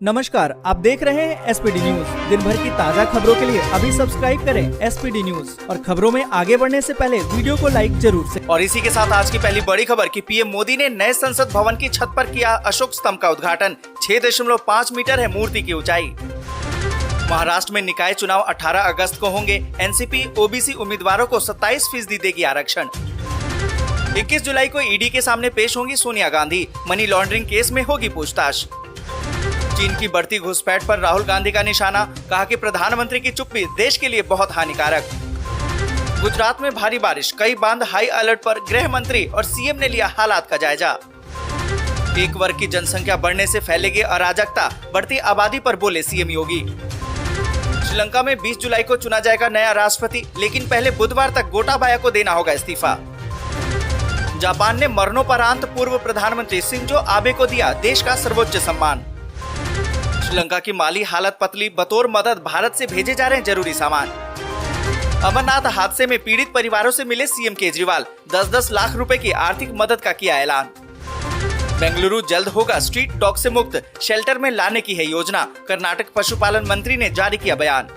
नमस्कार, आप देख रहे हैं एसपीडी न्यूज। दिन भर की ताज़ा खबरों के लिए अभी सब्सक्राइब करें एसपीडी न्यूज और खबरों में आगे बढ़ने से पहले वीडियो को लाइक जरूर से। और इसी के साथ आज की पहली बड़ी खबर कि पीएम मोदी ने नए संसद भवन की छत पर किया अशोक स्तंभ का उद्घाटन। 6.5 मीटर है मूर्ति की ऊंचाई। महाराष्ट्र में निकाय चुनाव 18 अगस्त को होंगे। एनसीपी ओबीसी उम्मीदवारों को 27% देगी आरक्षण। 21 जुलाई को ईडी के सामने पेश होंगी Sonia Gandhi. Money laundering case में होगी पूछताछ। चीन की बढ़ती घुसपैठ पर राहुल गांधी का निशाना, कहा कि प्रधानमंत्री की चुप्पी देश के लिए बहुत हानिकारक। गुजरात में भारी बारिश, कई बांध हाई अलर्ट पर। गृह मंत्री और सीएम ने लिया हालात का जायजा। एक वर्ग की जनसंख्या बढ़ने से फैलेगी अराजकता, बढ़ती आबादी पर बोले सीएम योगी। श्रीलंका में 20 जुलाई को चुना जाएगा नया राष्ट्रपति, लेकिन पहले बुधवार तक गोटाबाया को देना होगा इस्तीफा। जापान ने मरणोपरांत पूर्व प्रधानमंत्री शिंजो आबे को दिया देश का सर्वोच्च सम्मान। श्रीलंका की माली हालत पतली, बतौर मदद भारत से भेजे जा रहे हैं जरूरी सामान। अमरनाथ हादसे में पीड़ित परिवारों से मिले सीएम केजरीवाल। 10-10 लाख रुपए की आर्थिक मदद का किया ऐलान। बेंगलुरु जल्द होगा स्ट्रीट डॉग से मुक्त, शेल्टर में लाने की है योजना। कर्नाटक पशुपालन मंत्री ने जारी किया बयान।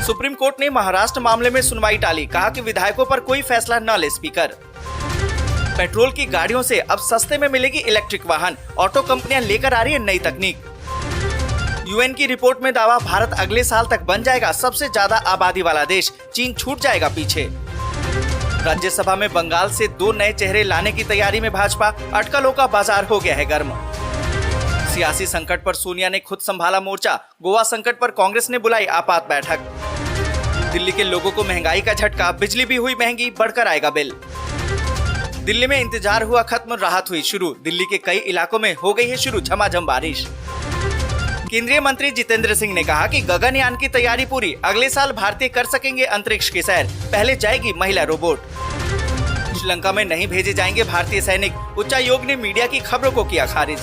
सुप्रीम कोर्ट ने महाराष्ट्र मामले में सुनवाई टाली, कहा कि विधायकों पर कोई फैसला न ले स्पीकर। पेट्रोल की गाड़ियों से अब सस्ते में मिलेगी इलेक्ट्रिक वाहन, ऑटो कंपनियां लेकर आ रही है नई तकनीक। यूएन की रिपोर्ट में दावा, भारत अगले साल तक बन जाएगा सबसे ज्यादा आबादी वाला देश, चीन छूट जाएगा पीछे। राज्यसभा में बंगाल से 2 नए चेहरे लाने की तैयारी में भाजपा, अटकलों का बाजार हो गया है गर्म। सियासी संकट पर सोनिया ने खुद संभाला मोर्चा, गोवा संकट पर कांग्रेस ने बुलाई आपात बैठक। दिल्ली के लोगों को महंगाई का झटका, बिजली भी हुई महंगी, बढ़कर आएगा बिल। दिल्ली में इंतजार हुआ खत्म, राहत हुई शुरू। दिल्ली के कई इलाकों में हो गई है शुरू झमाझम बारिश। केंद्रीय मंत्री जितेंद्र सिंह ने कहा कि गगनयान की तैयारी पूरी, अगले साल भारतीय कर सकेंगे अंतरिक्ष की सैर, पहले जाएगी महिला रोबोट। श्रीलंका में नहीं भेजे जाएंगे भारतीय सैनिक, उच्चायोग ने मीडिया की खबरों को किया खारिज।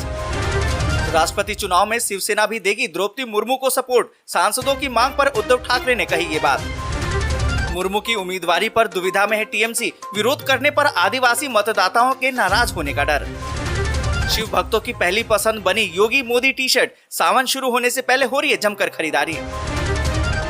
राष्ट्रपति चुनाव में शिवसेना भी देगी द्रौपदी मुर्मू को सपोर्ट, सांसदों की मांग पर उद्धव ठाकरे ने कही ये बात। मुर्मू की उम्मीदवारी पर दुविधा में है टीएमसी, विरोध करने पर आदिवासी मतदाताओं के नाराज होने का डर। शिव भक्तों की पहली पसंद बनी योगी मोदी टी शर्ट, सावन शुरू होने से पहले हो रही है जमकर खरीदारी।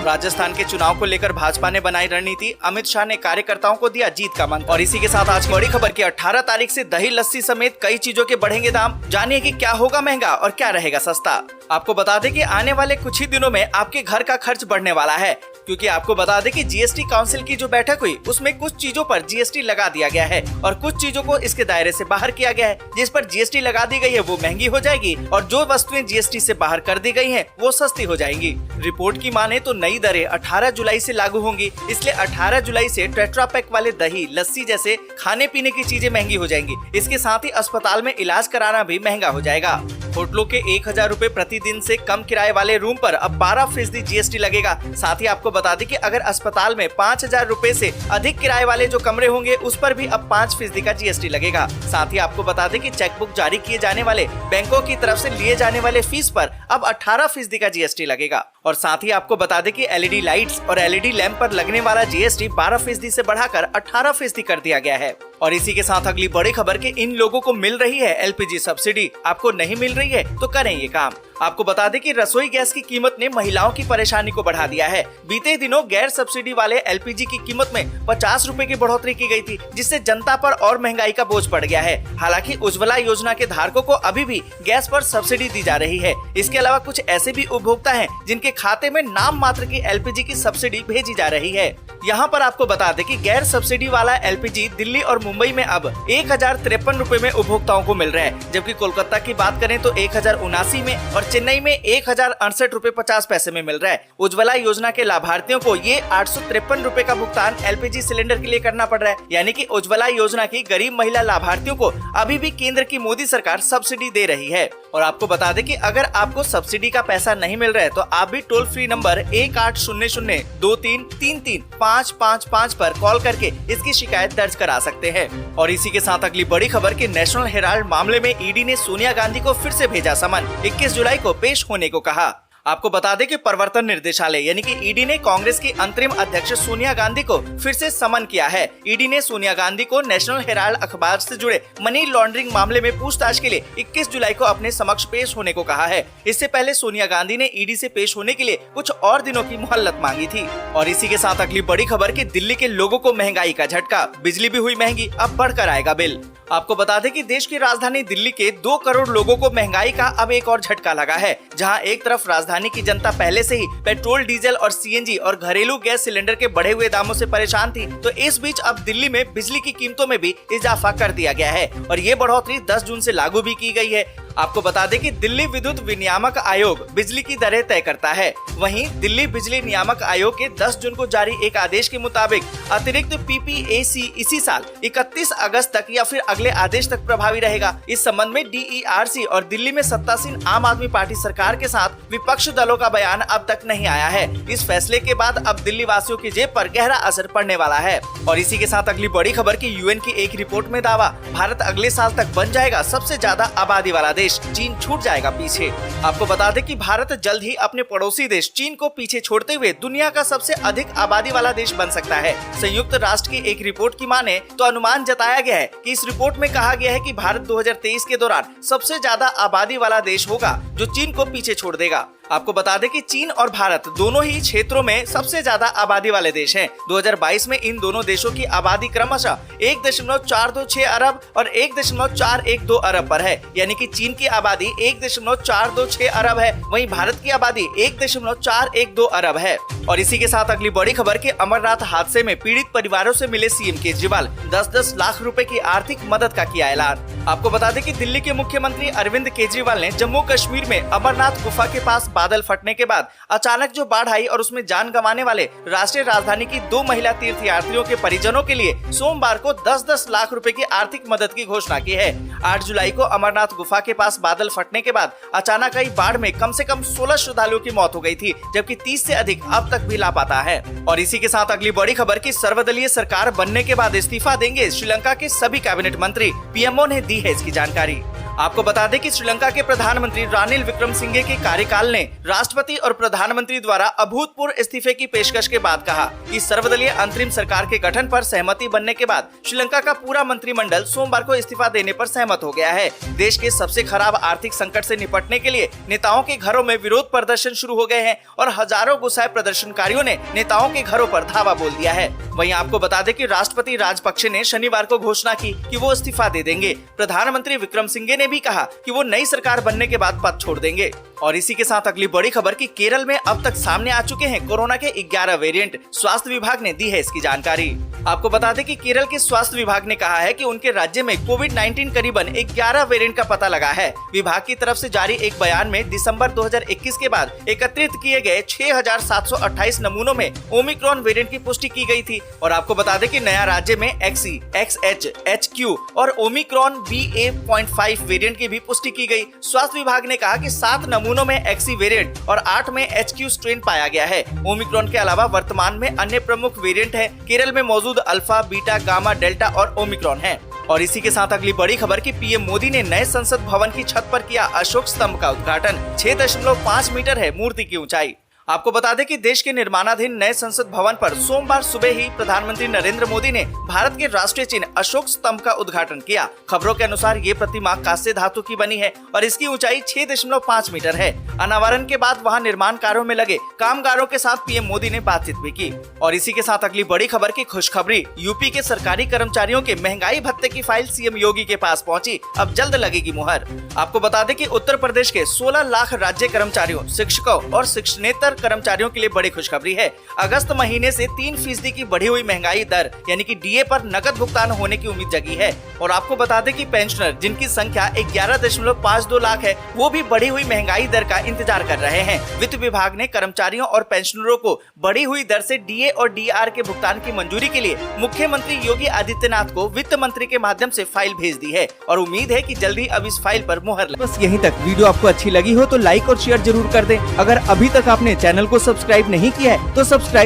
राजस्थान के चुनाव को लेकर भाजपा ने बनाई रणनीति, अमित शाह ने कार्यकर्ताओं को दिया जीत का मंत्र। और इसी के साथ आज की बड़ी खबर की 18 तारीख से दही लस्सी समेत कई चीजों के बढ़ेंगे दाम। जानिए कि क्या होगा महंगा और क्या रहेगा सस्ता। आपको बता दें कि आने वाले कुछ ही दिनों में आपके घर का खर्च बढ़ने वाला है, क्योंकि आपको बता दें कि जीएसटी काउंसिल की जो बैठक हुई उसमें कुछ चीजों पर जीएसटी लगा दिया गया है और कुछ चीजों को इसके दायरे से बाहर किया गया है। जिस पर जीएसटी लगा दी गई है वो महंगी हो जाएगी और जो वस्तुएं जीएसटी से बाहर कर दी गई हैं वो सस्ती हो जाएंगी। रिपोर्ट की माने तो नई दरें 18 जुलाई से लागू होंगी, इसलिए 18 जुलाई से टेट्रा पैक वाले दही लस्सी जैसे खाने पीने की चीजें महंगी हो जाएंगी। इसके साथ ही अस्पताल में इलाज कराना भी महंगा हो जाएगा। होटलों के 1000 रुपए प्रतिदिन से कम किराए वाले रूम पर अब 12% जीएसटी लगेगा। साथ ही आपको बता दें कि अगर अस्पताल में 5000 रुपए से अधिक किराए वाले जो कमरे होंगे उस पर भी अब 5% का जीएसटी लगेगा। साथ ही आपको बता दें कि चेकबुक जारी किए जाने वाले बैंकों की तरफ से लिए जाने वाले फीस पर अब 18% का जीएसटी लगेगा। और साथ ही आपको बता दें कि एलईडी लाइट्स और एलईडी लैंप पर लगने वाला जीएसटी 12% से बढ़ाकर 18% कर दिया गया है। और इसी के साथ अगली बड़ी खबर कि इन लोगों को मिल रही है एलपीजी सब्सिडी, आपको नहीं मिल रही है तो करें ये काम। आपको बता दें कि रसोई गैस की कीमत ने महिलाओं की परेशानी को बढ़ा दिया है। बीते दिनों गैर सब्सिडी वाले एलपीजी की कीमत में 50 रुपए की बढ़ोतरी की गई थी, जिससे जनता पर और महंगाई का बोझ पड़ गया है। हालांकि उज्ज्वला योजना के धारकों को अभी भी गैस पर सब्सिडी दी जा रही है। इसके अलावा कुछ ऐसे भी उपभोक्ता हैं जिनके खाते में नाम मात्र की एलपीजी की सब्सिडी भेजी जा रही है। यहाँ पर आपको बता दें कि गैर सब्सिडी वाला एलपीजी दिल्ली और मुंबई में अब 1053 रुपए में उपभोक्ताओं को मिल रहा है, जबकि कोलकाता की बात करें तो 1079 में और चेन्नई में 1068 रुपए 50 पैसे में मिल रहा है। उज्ज्वला योजना के लाभार्थियों को ये 853 रुपए का भुगतान एलपीजी सिलेंडर के लिए करना पड़ रहा है। यानी कि उज्ज्वला योजना की गरीब महिला लाभार्थियों को अभी भी केंद्र की मोदी सरकार सब्सिडी दे रही है। और आपको बता दें कि अगर आपको सब्सिडी का पैसा नहीं मिल रहा है तो आप भी टोल फ्री नंबर 1800-2333-555 पर कॉल करके इसकी शिकायत दर्ज करा सकते हैं। और इसी के साथ अगली बड़ी खबर कि नेशनल हेराल्ड मामले में ईडी ने सोनिया गांधी को फिर से भेजा समन, 21 जुलाई को पेश होने को कहा। आपको बता दें कि प्रवर्तन निर्देशालय यानी कि ईडी ने कांग्रेस की अंतरिम अध्यक्ष सोनिया गांधी को फिर से समन किया है। ईडी ने सोनिया गांधी को नेशनल हेराल्ड अखबार से जुड़े मनी लॉन्ड्रिंग मामले में पूछताछ के लिए 21 जुलाई को अपने समक्ष पेश होने को कहा है। इससे पहले सोनिया गांधी ने ईडी से पेश होने के लिए कुछ और दिनों की मोहलत मांगी थी। और इसी के साथ अगली बड़ी खबर कि दिल्ली के लोगों को महंगाई का झटका, बिजली भी हुई महंगी, अब बढ़कर आएगा बिल। आपको बता दें कि देश की राजधानी दिल्ली के 2 करोड़ लोगों को महंगाई का अब एक और झटका लगा है। जहां एक तरफ राजधानी की जनता पहले से ही पेट्रोल, डीजल और सीएनजी और घरेलू गैस सिलेंडर के बढ़े हुए दामों से परेशान थी, तो इस बीच अब दिल्ली में बिजली की कीमतों में भी इजाफा कर दिया गया है और ये बढ़ोतरी 10 जून से लागू भी की गई है। आपको बता दें कि दिल्ली विद्युत विनियामक आयोग बिजली की दरें तय करता है। वहीं दिल्ली बिजली नियामक आयोग के 10 जून को जारी एक आदेश के मुताबिक अतिरिक्त पीपीएसी इसी साल 31 अगस्त तक या फिर अगले आदेश तक प्रभावी रहेगा। इस संबंध में डीईआरसी और दिल्ली में सत्तासीन आम आदमी पार्टी सरकार के साथ विपक्ष दलों का बयान अब तक नहीं आया है। इस फैसले के बाद अब दिल्ली वासियों की जेब पर गहरा असर पड़ने वाला है। और इसी के साथ अगली बड़ी खबर की यूएन की एक रिपोर्ट में दावा, भारत अगले साल तक बन जाएगा सबसे ज्यादा आबादी वाला देश, चीन छूट जाएगा पीछे। आपको बता दें कि भारत जल्द ही अपने पड़ोसी देश चीन को पीछे छोड़ते हुए दुनिया का सबसे अधिक आबादी वाला देश बन सकता है। संयुक्त राष्ट्र की एक रिपोर्ट की माने तो अनुमान जताया गया है कि इस रिपोर्ट में कहा गया है कि भारत 2023 के दौरान सबसे ज्यादा आबादी वाला देश होगा जो चीन को पीछे छोड़ देगा। आपको बता दें कि चीन और भारत दोनों ही क्षेत्रों में सबसे ज्यादा आबादी वाले देश हैं। 2022 में इन दोनों देशों की आबादी क्रमशः 1.426 अरब और 1.412 अरब पर है, यानी कि चीन की आबादी 1.426 अरब है, वहीं भारत की आबादी 1.412 अरब है। और इसी के साथ अगली बड़ी खबर के अमरनाथ हादसे में पीड़ित परिवारों से मिले सीएम केजरीवाल, 10-10 लाख रुपए की आर्थिक मदद का किया ऐलान। आपको बता दें कि दिल्ली के मुख्यमंत्री अरविंद केजरीवाल ने जम्मू कश्मीर में अमरनाथ गुफा के पास बादल फटने के बाद अचानक जो बाढ़ आई और उसमें जान गंवाने वाले राष्ट्रीय राजधानी की 2 महिला तीर्थयात्रियों के परिजनों के लिए सोमवार को 10-10 लाख रुपए की आर्थिक मदद की घोषणा की है। 8 जुलाई को अमरनाथ गुफा के पास बादल फटने के बाद अचानक आई बाढ़ में कम से कम 16 श्रद्धालुओं की मौत हो गई थी, जबकि 30 से अधिक अब तक भी लापता है। और इसी के साथ अगली बड़ी खबर की सर्वदलीय सरकार बनने के बाद इस्तीफा देंगे श्रीलंका के सभी कैबिनेट मंत्री, पीएमओ ने दी है इसकी जानकारी। आपको बता दें कि श्रीलंका के प्रधानमंत्री रानिल विक्रमसिंघे के कार्यकाल ने राष्ट्रपति और प्रधानमंत्री द्वारा अभूतपूर्व इस्तीफे की पेशकश के बाद कहा कि सर्वदलीय अंतरिम सरकार के गठन पर सहमति बनने के बाद श्रीलंका का पूरा मंत्रिमंडल सोमवार को इस्तीफा देने पर सहमत हो गया है। देश के सबसे खराब आर्थिक संकट से निपटने के लिए नेताओं के घरों में विरोध प्रदर्शन शुरू हो गए हैं और हजारों गुस्साए प्रदर्शनकारियों ने नेताओं के घरों पर धावा बोल दिया है। वहीं आपको बता दें कि राष्ट्रपति राजपक्षे ने शनिवार को घोषणा की कि वो इस्तीफा दे देंगे। प्रधानमंत्री विक्रमसिंघे ने भी कहा कि वो नई सरकार बनने के बाद पद छोड़ देंगे। और इसी के साथ अगली बड़ी खबर की केरल में अब तक सामने आ चुके हैं कोरोना के 11 वेरिएंट, स्वास्थ्य विभाग ने दी है इसकी जानकारी। आपको बता दें कि केरल के स्वास्थ्य विभाग ने कहा है कि उनके राज्य में कोविड-19 करीबन 11 वेरिएंट का पता लगा है। विभाग की तरफ से जारी एक बयान में दिसंबर 2021 के बाद एकत्रित किए गए 6728 नमूनों में ओमिक्रॉन वेरिएंट की पुष्टि की गई थी। और आपको बता दें कि नया राज्य में XE, XH, HQ और ओमिक्रॉन BA.5 वेरिएंट की भी पुष्टि की गई। स्वास्थ्य विभाग ने कहा कि 7 नमूनों में XE वेरिएंट और 8 में HQ स्ट्रेन पाया गया है। ओमिक्रॉन के अलावा वर्तमान में अन्य प्रमुख वेरिएंट है। केरल में मौजूद अल्फा, बीटा, गामा, डेल्टा और ओमिक्रॉन है। और इसी के साथ अगली बड़ी खबर की पीएम मोदी ने नए संसद भवन की छत पर किया अशोक स्तंभ का उद्घाटन। 6.5 मीटर है मूर्ति की ऊंचाई। आपको बता दें कि देश के निर्माणाधीन नए संसद भवन पर सोमवार सुबह ही प्रधानमंत्री नरेंद्र मोदी ने भारत के राष्ट्रीय चिन्ह अशोक स्तंभ का उद्घाटन किया। खबरों के अनुसार ये प्रतिमा कांस्य धातु की बनी है और इसकी ऊंचाई 6.5 मीटर है। अनावरण के बाद वहां निर्माण कार्यों में लगे कामगारों के साथ पीएम मोदी ने बातचीत भी की। और इसी के साथ अगली बड़ी खबर की खुशखबरी, यूपी के सरकारी कर्मचारियों के महंगाई भत्ते की फाइल सीएम योगी के पास पहुंची, अब जल्द लगेगी मुहर। आपको बता दें कि उत्तर प्रदेश के 16 लाख राज्य कर्मचारियों, शिक्षकों और शिक्षणेतर कर्मचारियों के लिए बड़ी खुशखबरी है। अगस्त महीने से 3% की बढ़ी हुई महंगाई दर यानी कि डीए पर नकद भुगतान होने की उम्मीद जगी है। और आपको बता दें कि पेंशनर जिनकी संख्या 11.52 लाख है, वो भी बढ़ी हुई महंगाई दर का इंतजार कर रहे हैं। वित्त विभाग ने कर्मचारियों और पेंशनरों को बढ़ी हुई दर से डीए और डीआर के भुगतान की मंजूरी के लिए मुख्यमंत्री योगी आदित्यनाथ को वित्त मंत्री के माध्यम से फाइल भेज दी है और उम्मीद है कि जल्दी अब इस फाइल पर मुहर लगे। बस यहीं तक। वीडियो आपको अच्छी लगी हो तो लाइक और शेयर जरूर कर दें। अगर अभी तक आपने चैनल को सब्सक्राइब नहीं किया है तो सब्सक्राइब